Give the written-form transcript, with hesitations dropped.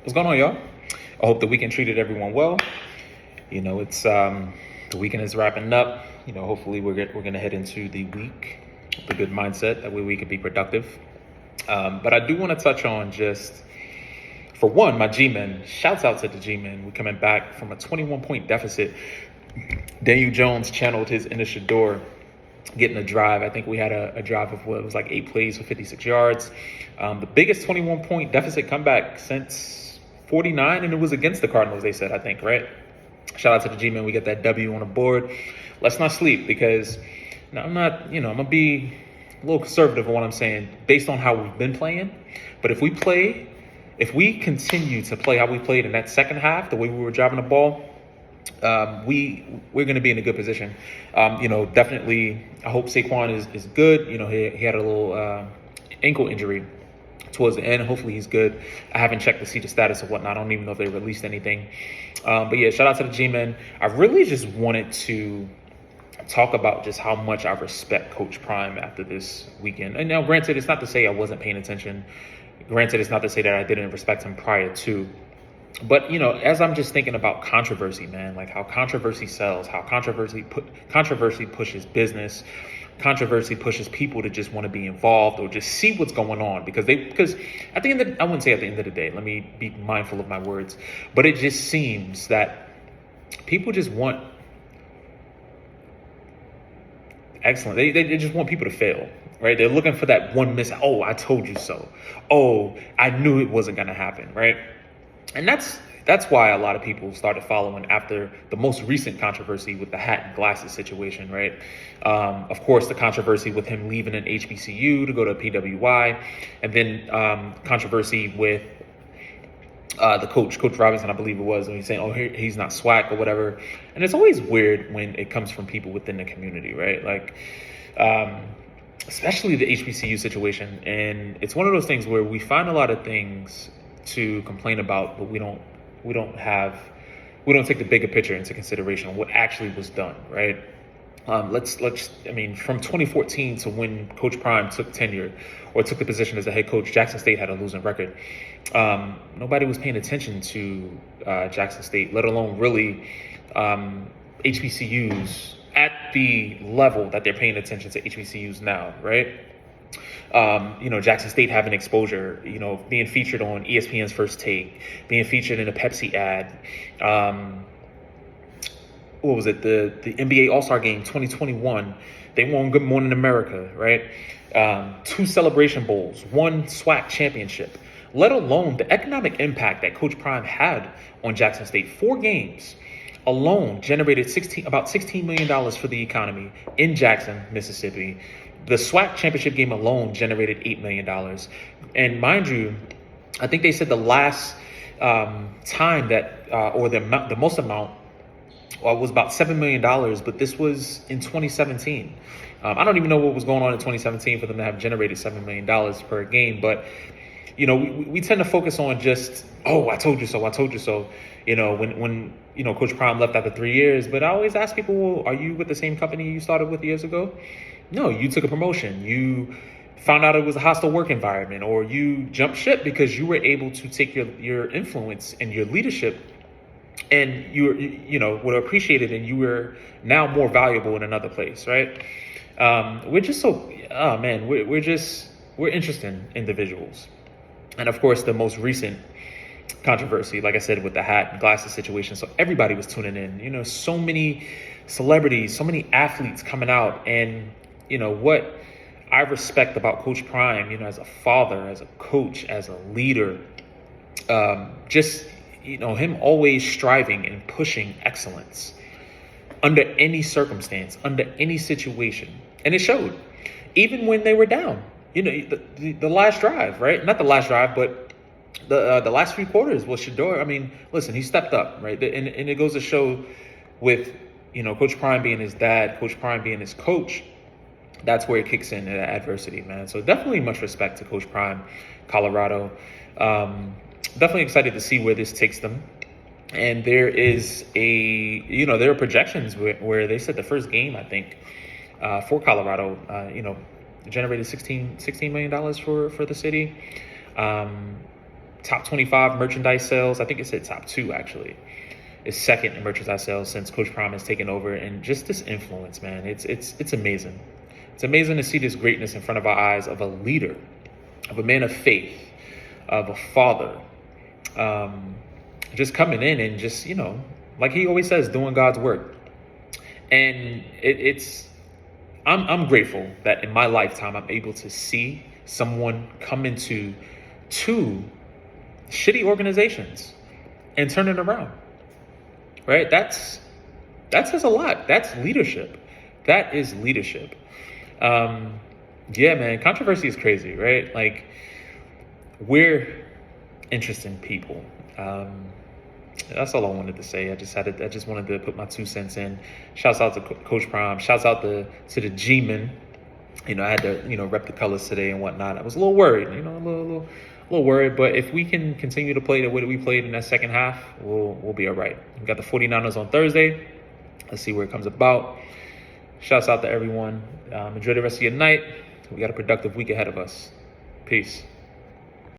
What's going on, y'all? I hope the weekend treated everyone well. It's the weekend is wrapping up. Hopefully we're gonna head into the week with a good mindset. That way we can be productive. But I do want to touch on just for one, my G-men. Shouts out to the G-men. We're coming back from a 21-point deficit. Daniel Jones channeled his initial door, getting a drive. I think we had a drive of what was like 8 plays for 56 yards. The biggest 21-point deficit comeback since 49, and it was against the Cardinals, they said, I think, right? Shout out to the G-Men. We got that W on the board. Let's not sleep because I'm going to be a little conservative on what I'm saying based on how we've been playing. But if we continue to play how we played in that second half, the way we were driving the ball, we're going to be in a good position. Definitely, I hope Saquon is good. He had a little ankle injury towards the end. Hopefully he's good. I haven't checked to see the status of whatnot. I don't even know if they released anything. But yeah, shout out to the G-Men. I really just wanted to talk about just how much I respect Coach Prime after this weekend. And now, granted, it's not to say I wasn't paying attention. Granted, it's not to say that I didn't respect him prior to. But, as I'm just thinking about controversy, man, like how controversy sells, how controversy pushes business, controversy pushes people to just want to be involved or just see what's going on because at the end of I wouldn't say at the end of the day, let me be mindful of my words, but it just seems that people just want excellent. They just want people to fail, right? They're looking for that one miss. Oh, I told you so. Oh, I knew it wasn't going to happen, right? And that's why a lot of people started following after the most recent controversy with the hat and glasses situation, right? Of course, the controversy with him leaving an HBCU to go to PWI, and then controversy with the Coach Robinson, I believe it was, and he's saying, oh, he's not SWAC or whatever. And it's always weird when it comes from people within the community, right? Like, especially the HBCU situation. And it's one of those things where we find a lot of things to complain about, but we don't take the bigger picture into consideration on what actually was done, right? From 2014 to when Coach Prime took tenure or took the position as a head coach, Jackson State had a losing record. Nobody was paying attention to Jackson State, let alone really HBCUs at the level that they're paying attention to HBCUs now, right? Jackson State having exposure, being featured on ESPN's First Take, being featured in a Pepsi ad. What was it? The NBA All-Star Game 2021. They won Good Morning America, right? 2 Celebration Bowls, 1 SWAC championship, let alone the economic impact that Coach Prime had on Jackson State. 4 games alone generated about $16 million for the economy in Jackson, Mississippi. The SWAC championship game alone generated $8 million. And mind you, I think they said the last time that, or the most amount was about $7 million, but this was in 2017. I don't even know what was going on in 2017 for them to have generated $7 million per game. But, we tend to focus on just, oh, I told you so, when Coach Prime left after 3 years. But I always ask people, well, are you with the same company you started with years ago? No, you took a promotion. You found out it was a hostile work environment, or you jumped ship because you were able to take your influence and your leadership, and you were appreciated, and you were now more valuable in another place, right? We're just so, oh man, we're interesting individuals. And of course, the most recent controversy, like I said, with the hat and glasses situation. So everybody was tuning in, so many celebrities, so many athletes coming out. And, what I respect about Coach Prime, as a father, as a coach, as a leader, him always striving and pushing excellence under any circumstance, under any situation. And it showed, even when they were down, the last drive, right? Not the last drive, but the last 3 quarters was Shedeur. I mean, listen, he stepped up, right? And it goes to show with, Coach Prime being his dad, Coach Prime being his coach, that's where it kicks in adversity, man. So definitely much respect to Coach Prime, Colorado. Definitely excited to see where this takes them. And there are projections where they said the first game, I think, for Colorado, generated $16 million for the city. top 25 merchandise sales. I think it said top 2 actually. Is second in merchandise sales since Coach Prime has taken over, and just this influence, man. It's amazing. It's amazing to see this greatness in front of our eyes of a leader, of a man of faith, of a father, just coming in and just, like he always says, doing God's work. And I'm grateful that in my lifetime I'm able to see someone come into 2 shitty organizations and turn it around. Right? That says a lot. That's leadership. That is leadership. Yeah, man, controversy is crazy, right? Like, we're interesting people. That's all I wanted to say. I just wanted to put my 2 cents in. Shouts out to Coach Prime. Shouts out to the G-Men. I had to, rep the colors today and whatnot. I was a little worried, a little worried. But if we can continue to play the way that we played in that second half, we'll be all right. We got the 49ers on Thursday. Let's see where it comes about. Shouts out to everyone. Enjoy the rest of your night. We got a productive week ahead of us. Peace.